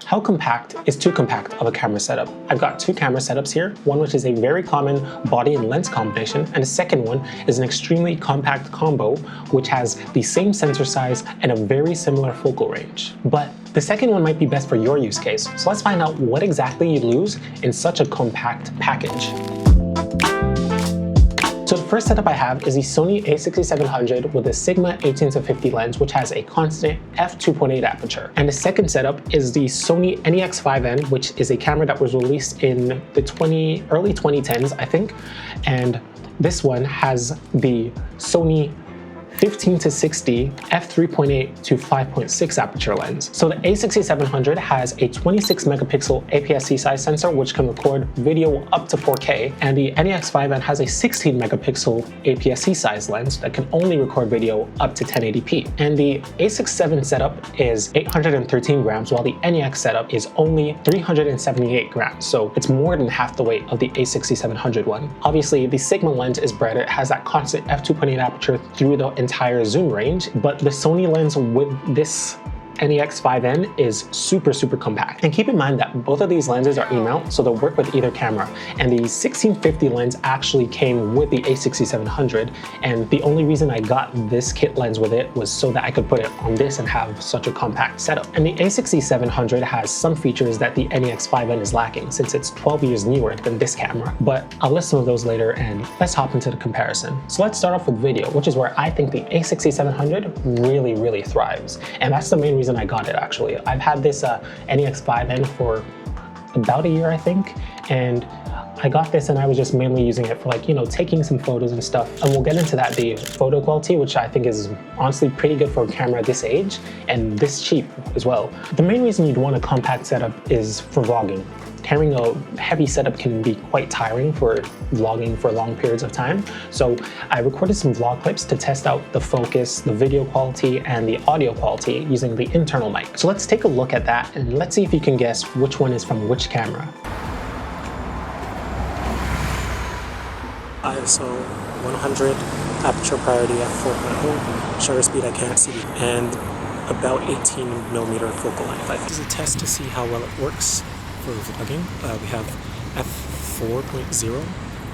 How compact is too compact of a camera setup? I've got two camera setups here, one which is a very common body and lens combination, and the second one is an extremely compact combo which has the same sensor size and a very similar focal range. But the second one might be best for your use case, so let's find out what exactly you lose in such a compact package. So the first setup I have is the Sony A6700 with a Sigma 18-50 lens, which has a constant f2.8 aperture. And the second setup is the Sony NEX-5N, which is a camera that was released in the early 2010s, I think. And this one has the Sony 15-60 f3.8 to 5.6 aperture lens. So the A6700 has a 26 megapixel APS-C size sensor which can record video up to 4K, and the NEX-5N has a 16 megapixel APS-C size lens that can only record video up to 1080p. And the A67 setup is 813 grams while the NEX setup is only 378 grams, so it's more than half the weight of the A6700 one. Obviously the Sigma lens is brighter, it has that constant f2.8 aperture through the entire zoom range, but the Sony lens with this NEX-5N is super compact. And keep in mind that both of these lenses are E-mount, so they'll work with either camera. And the 1650 lens actually came with the A6700, and the only reason I got this kit lens with it was so that I could put it on this and have such a compact setup. And the A6700 has some features that the NEX-5N is lacking, since it's 12 years newer than this camera. But I'll list some of those later, and let's hop into the comparison. So let's start off with video, which is where I think the A6700 really thrives. And that's the main reason I got it, actually. I've had this NEX-5N for about a year, I think, and I got this and I was just mainly using it for, like, you know, taking some photos and stuff. And we'll get into that, the photo quality, which I think is honestly pretty good for a camera this age and this cheap as well. The main reason you'd want a compact setup is for vlogging. Carrying a heavy setup can be quite tiring for vlogging for long periods of time. So I recorded some vlog clips to test out the focus, the video quality, and the audio quality using the internal mic. So let's take a look at that and let's see if you can guess which one is from which camera. ISO 100, aperture priority f4.0, shutter speed I can't see, and about 18mm focal length. This is a test to see how well it works for vlogging. We have f4.0,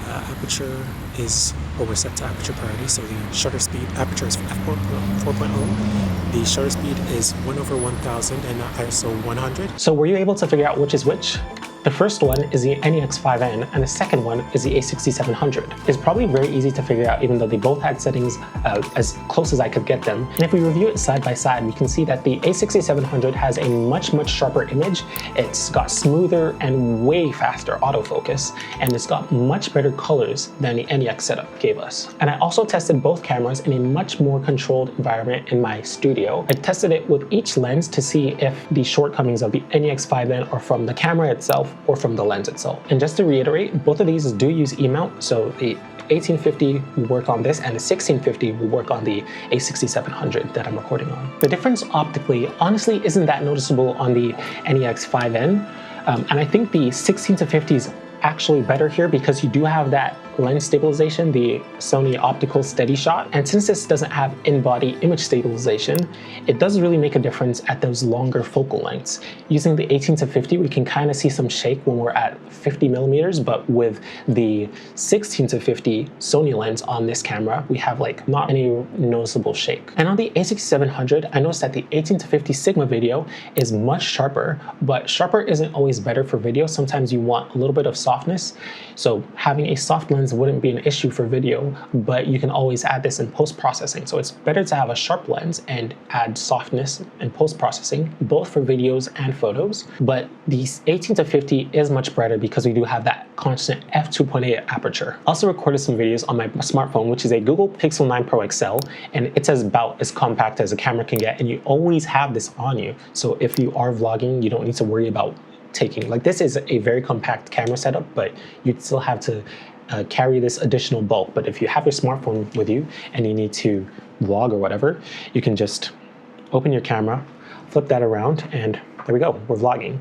aperture is, well, we're set to aperture priority, so the shutter speed, aperture is f4.0, the shutter speed is 1/1000 and ISO 100. So were you able to figure out which is which? The first one is the NEX-5N and the second one is the A6700. It's probably very easy to figure out even though they both had settings as close as I could get them. And if we review it side by side, we can see that the A6700 has a much sharper image. It's got smoother and way faster autofocus, and it's got much better colors than the NEX setup gave us. And I also tested both cameras in a much more controlled environment in my studio. I tested it with each lens to see if the shortcomings of the NEX-5N are from the camera itself or from the lens itself. And just to reiterate, both of these do use E-mount, so the 1850 will work on this and the 1650 will work on the A6700 that I'm recording on. The difference optically honestly isn't that noticeable on the NEX-5N, and I think the 16-50 is actually better here because you do have that lens stabilization, the Sony optical steady shot. And since this doesn't have in-body image stabilization, it does really make a difference at those longer focal lengths. Using the 18-50, we can kind of see some shake when we're at 50mm, but with the 16-50 Sony lens on this camera, we have like not any noticeable shake. And on the A6700, I noticed that the 18-50 Sigma video is much sharper, but sharper isn't always better for video. Sometimes you want a little bit of softness. So having a soft lens wouldn't be an issue for video, but you can always add this in post-processing. So it's better to have a sharp lens and add softness in post-processing, both for videos and photos. But the 18-50 is much brighter because we do have that constant f2.8 aperture. I also recorded some videos on my smartphone, which is a Google Pixel 9 Pro XL, and it's about as compact as a camera can get, and you always have this on you. So if you are vlogging, you don't need to worry about taking, like, this is a very compact camera setup, but you'd still have to carry this additional bulk. But if you have your smartphone with you and you need to vlog or whatever, you can just open your camera, flip that around, and there we go, we're vlogging.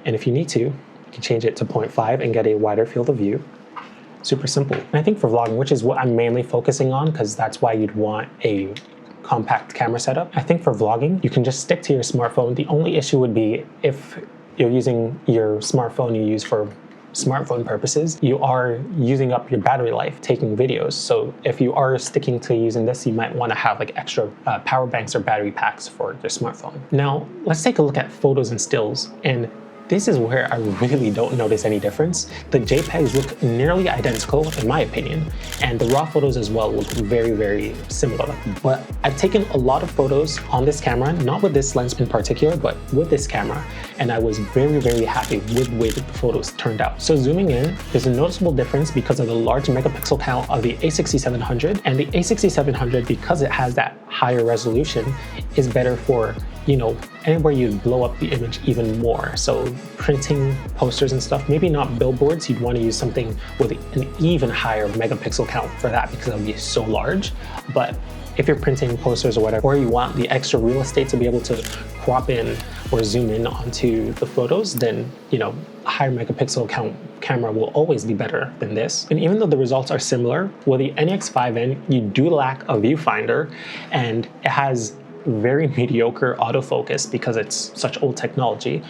And if you need to, you can change it to 0.5 and get a wider field of view. Super simple. And I think for vlogging, which is what I'm mainly focusing on, because that's why you'd want a compact camera setup, I think for vlogging, you can just stick to your smartphone. The only issue would be if you're using your smartphone you use for smartphone purposes, you are using up your battery life taking videos. So if you are sticking to using this, you might want to have like extra power banks or battery packs for your smartphone. Now, let's take a look at photos and stills. And this is where I really don't notice any difference. The JPEGs look nearly identical in my opinion, and the raw photos as well look very, very similar. But I've taken a lot of photos on this camera, not with this lens in particular, but with this camera, and I was very, very happy with the way that the photos turned out. So zooming in, there's a noticeable difference because of the large megapixel count of the A6700, and the A6700, because it has that higher resolution, is better for, you know, anywhere you'd blow up the image even more. So printing posters and stuff, maybe not billboards, you'd want to use something with an even higher megapixel count for that because it would be so large. But if you're printing posters or whatever, or you want the extra real estate to be able to crop in or zoom in onto the photos, then, you know, a higher megapixel count camera will always be better than this. And even though the results are similar, with the NEX-5N, you do lack a viewfinder, and it has very mediocre autofocus because it's such old technology.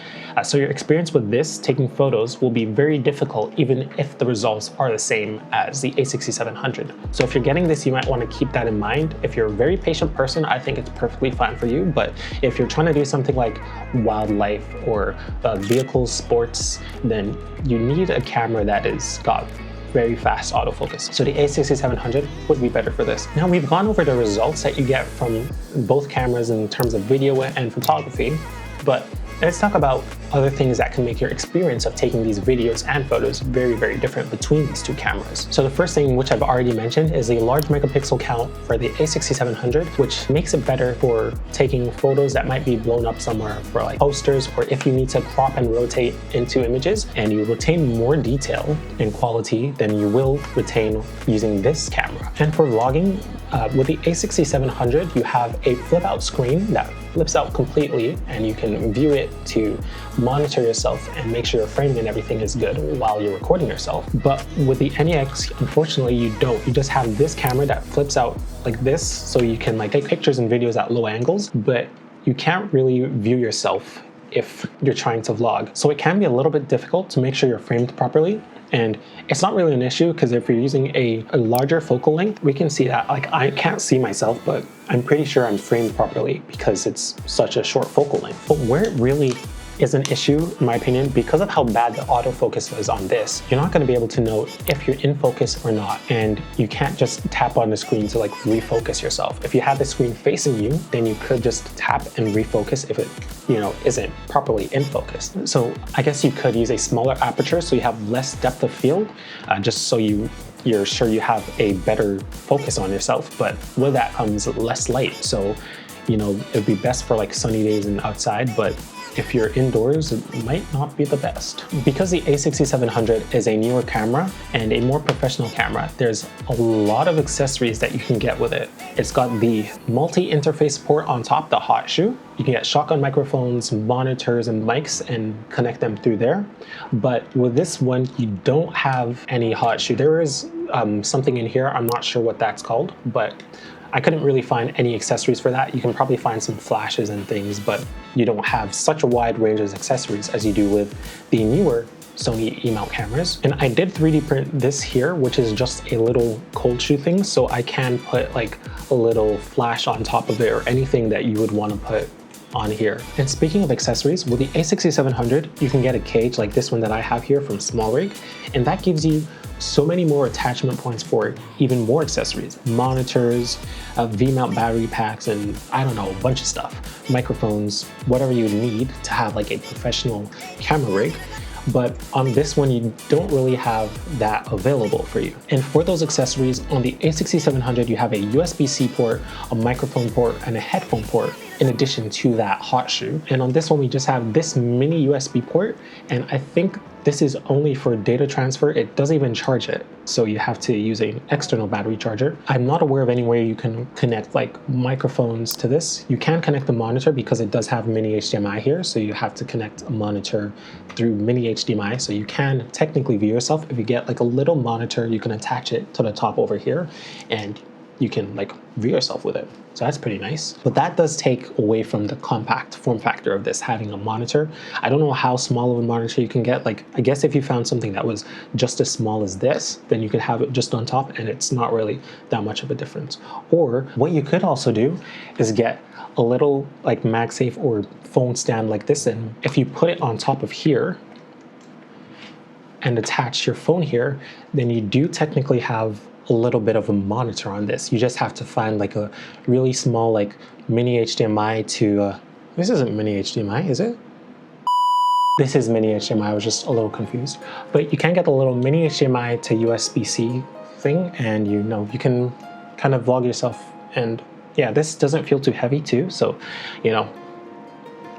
So your experience with this taking photos will be very difficult even if the results are the same as the A6700. So if you're getting this, you might want to keep that in mind. If you're a very patient person, I think it's perfectly fine for you. But if you're trying to do something like wildlife or vehicles, sports, then you need a camera that is got very fast autofocus. So the A6700 would be better for this. Now we've gone over the results that you get from both cameras in terms of video and photography, but let's talk about other things that can make your experience of taking these videos and photos very, very different between these two cameras. So the first thing, which I've already mentioned, is a large megapixel count for the A6700, which makes it better for taking photos that might be blown up somewhere for like posters, or if you need to crop and rotate into images, and you retain more detail and quality than you will retain using this camera. And for vlogging, with the A6700, you have a flip out screen that flips out completely, and you can view it to monitor yourself and make sure your framing and everything is good while you're recording yourself. But with the NEX, unfortunately, you don't. You just have this camera that flips out like this, so you can like take pictures and videos at low angles, but you can't really view yourself if you're trying to vlog. So it can be a little bit difficult to make sure you're framed properly. And it's not really an issue because if you're using a larger focal length, we can see that. Like, I can't see myself, but I'm pretty sure I'm framed properly because it's such a short focal length. But where it really is an issue, in my opinion, because of how bad the autofocus is on this, you're not going to be able to know if you're in focus or not, and you can't just tap on the screen to like refocus yourself. If you have the screen facing you, then you could just tap and refocus if it, you know, isn't properly in focus. So I guess you could use a smaller aperture so you have less depth of field, just so you're sure you have a better focus on yourself. But with that comes less light, so you know, it'd be best for like sunny days and outside, but if you're indoors, it might not be the best. Because the A6700 is a newer camera and a more professional camera, there's a lot of accessories that you can get with it. It's got the multi-interface port on top, the hot shoe. You can get shotgun microphones, monitors, and mics and connect them through there. But with this one, you don't have any hot shoe. There is something in here, I'm not sure what that's called, but I couldn't really find any accessories for that. You can probably find some flashes and things, but you don't have such a wide range of accessories as you do with the newer Sony E-mount cameras. And I did 3D print this here, which is just a little cold shoe thing, so I can put like a little flash on top of it or anything that you would want to put on here. And speaking of accessories, with the A6700, you can get a cage like this one that I have here from SmallRig, and that gives you so many more attachment points for even more accessories, monitors, V-mount battery packs, and I don't know, a bunch of stuff, microphones, whatever you need to have like a professional camera rig. But on this one, you don't really have that available for you. And for those accessories, on the A6700, you have a USB-C port, a microphone port, and a headphone port, in addition to that hot shoe. And on this one, we just have this mini USB port, and I think this is only for data transfer. It doesn't even charge it, so you have to use an external battery charger. I'm not aware of any way you can connect like microphones to this. You can connect the monitor because it does have mini HDMI here, so you have to connect a monitor through mini HDMI, so you can technically view yourself. If you get like a little monitor, you can attach it to the top over here, and you can like view yourself with it. So that's pretty nice. But that does take away from the compact form factor of this having a monitor. I don't know how small of a monitor you can get. Like, I guess if you found something that was just as small as this, then you could have it just on top and it's not really that much of a difference. Or what you could also do is get a little like MagSafe or phone stand like this, and if you put it on top of here and attach your phone here, then you do technically have a little bit of a monitor on this. You just have to find like a really small like mini HDMI to this isn't mini HDMI, is it? This is mini HDMI. I was just a little confused, but you can get a little mini HDMI to USB-C thing, and you know, you can kind of vlog yourself. And yeah, this doesn't feel too heavy too, so you know,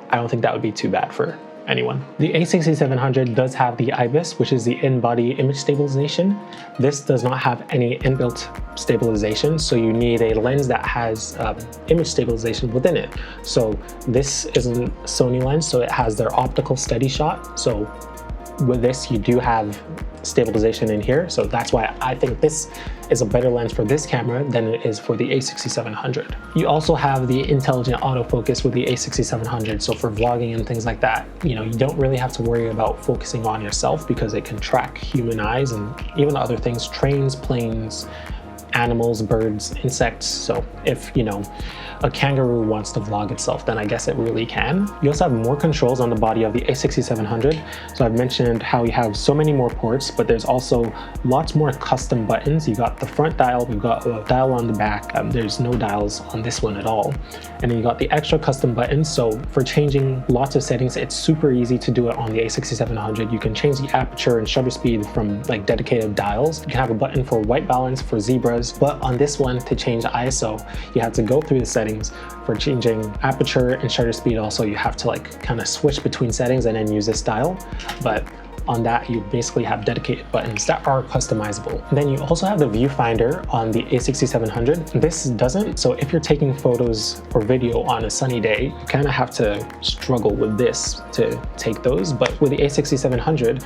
I don't think that would be too bad for anyone. The A6700 does have the IBIS, which is the in-body image stabilization. This does not have any inbuilt stabilization, so you need a lens that has image stabilization within it. So this isn't a Sony lens, so it has their optical steady shot. So with this, you do have stabilization in here, so that's why I think this is a better lens for this camera than it is for the A6700. You also have the intelligent autofocus with the A6700, so for vlogging and things like that, you know, you don't really have to worry about focusing on yourself because it can track human eyes and even other things, trains, planes, animals, birds, insects. So if, you know, a kangaroo wants to vlog itself, then I guess it really can. You also have more controls on the body of the A6700. So I've mentioned how you have so many more ports, but there's also lots more custom buttons. You got the front dial, we've got a dial on the back. There's no dials on this one at all. And then you got the extra custom buttons. So for changing lots of settings, it's super easy to do it on the A6700. You can change the aperture and shutter speed from like dedicated dials. You can have a button for white balance, for zebras, but on this one, to change ISO, you have to go through the settings. For changing aperture and shutter speed, also you have to like kind of switch between settings and then use this dial. But on that, you basically have dedicated buttons that are customizable. And then you also have the viewfinder on the A6700. This doesn't, so if you're taking photos or video on a sunny day, you kind of have to struggle with this to take those. But with the A6700,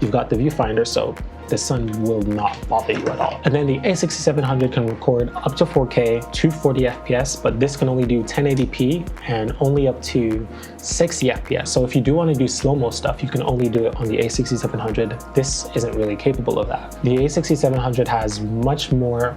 you've got the viewfinder, so the sun will not bother you at all. And then the A6700 can record up to 4K, 240 FPS, but this can only do 1080p and only up to 60 FPS. So if you do want to do slow-mo stuff, you can only do it on the A6700. This isn't really capable of that. The A6700 has much more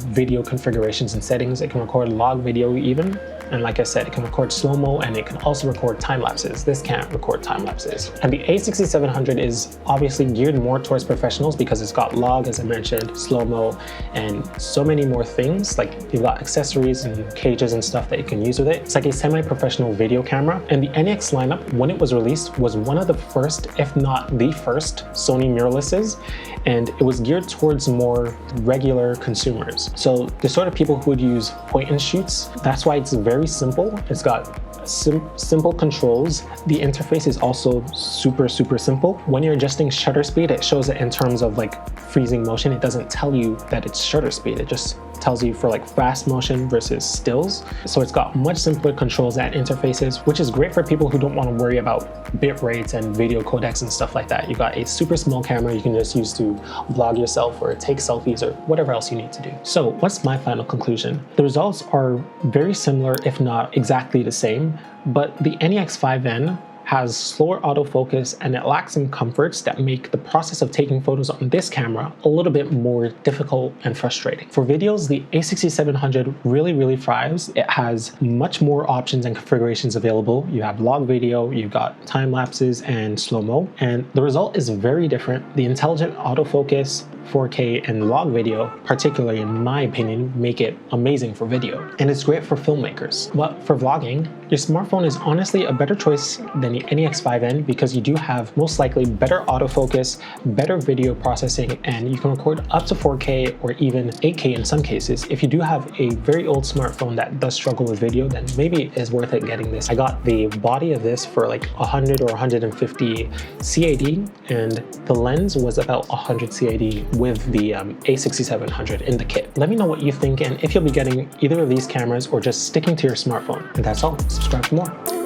video configurations and settings. It can record log video even. And like I said, it can record slow-mo and it can also record time-lapses. This can't record time-lapses. And the A6700 is obviously geared more towards professionals because it's got log, as I mentioned, slow-mo, and so many more things. Like you've got accessories and cages and stuff that you can use with it. It's like a semi-professional video camera. And the NEX lineup, when it was released, was one of the first, if not the first, Sony mirrorlesses. And it was geared towards more regular consumers. So the sort of people who would use point and shoots, that's why it's very simple. It's got simple controls. The interface is also super simple. When you're adjusting shutter speed, it shows it in terms of like freezing motion. It doesn't tell you that it's shutter speed. It just tells you for like fast motion versus stills. So it's got much simpler controls and interfaces, which is great for people who don't want to worry about bit rates and video codecs and stuff like that. You got a super small camera you can just use to vlog yourself or take selfies or whatever else you need to do. So what's my final conclusion? The results are very similar, if not exactly the same, but the NEX-5N has slower autofocus and it lacks some comforts that make the process of taking photos on this camera a little bit more difficult and frustrating. For videos, the A6700 really thrives. It has much more options and configurations available. You have log video, you've got time lapses and slow-mo, and the result is very different. The intelligent autofocus, 4K and log video, particularly in my opinion, make it amazing for video. And it's great for filmmakers. But for vlogging, your smartphone is honestly a better choice than the NEX-5N because you do have most likely better autofocus, better video processing, and you can record up to 4K or even 8K in some cases. If you do have a very old smartphone that does struggle with video, then maybe it is worth it getting this. I got the body of this for like 100 or 150 CAD, and the lens was about 100 CAD with the A6700 in the kit. Let me know what you think and if you'll be getting either of these cameras or just sticking to your smartphone. And that's all. Subscribe for more.